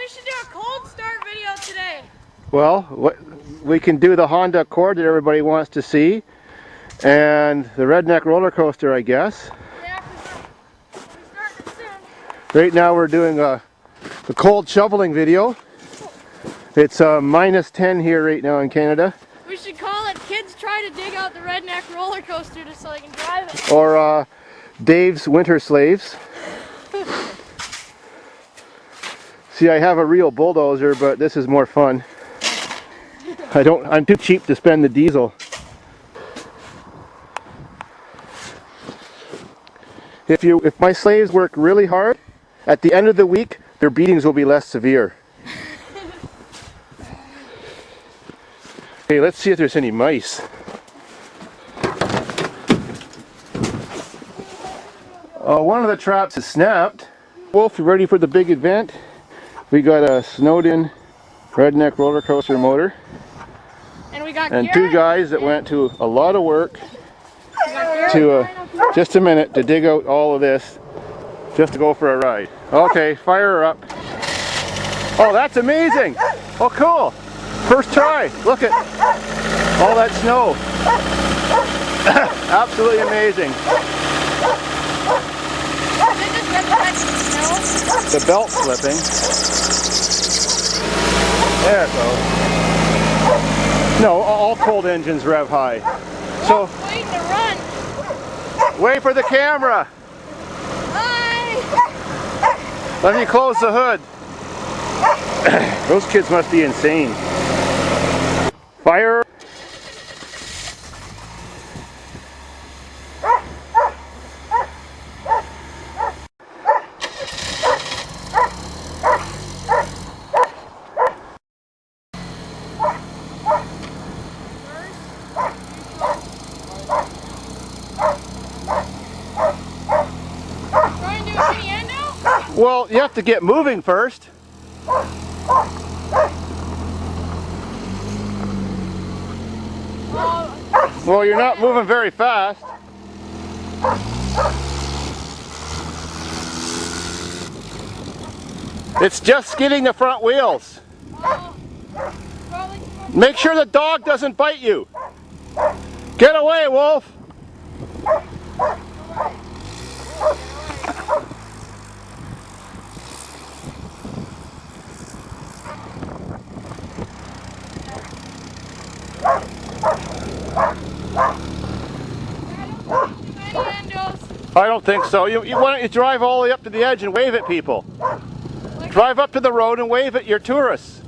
we should do a cold start video today. Well, we can do the Honda Accord that everybody wants to see, and the redneck roller coaster, I guess. Yeah, we're starting soon. Right now we're doing the cold shoveling video. It's minus 10 here right now in Canada. We should call it Kids Try to Dig Out the Redneck Roller Coaster just so they can drive it. Or Dave's Winter Slaves. See, I have a real bulldozer, but this is more fun. I'm too cheap to spend the diesel. If my slaves work really hard, at the end of the week, their beatings will be less severe. Okay, let's see if there's any mice. One of the traps is snapped. Wolf, you ready for the big event? We got a snowed-in redneck roller coaster motor. And two guys that went to a lot of work to, just a minute, to dig out all of this just to go for a ride. Okay, fire her up. Oh, that's amazing! Oh, cool! First try. Look at all that snow. Absolutely amazing. The belt slipping. There it goes. No, all cold engines rev high. So waiting to run. Wait for the camera. Bye. Let me close the hood. Those kids must be insane. Fire. Well, you have to get moving first. Well, you're not moving very fast. It's just skidding the front wheels. Make sure the dog doesn't bite you. Get away, Wolf. I don't think so. Why don't you drive all the way up to the edge and wave at people? Drive up to the road and wave at your tourists.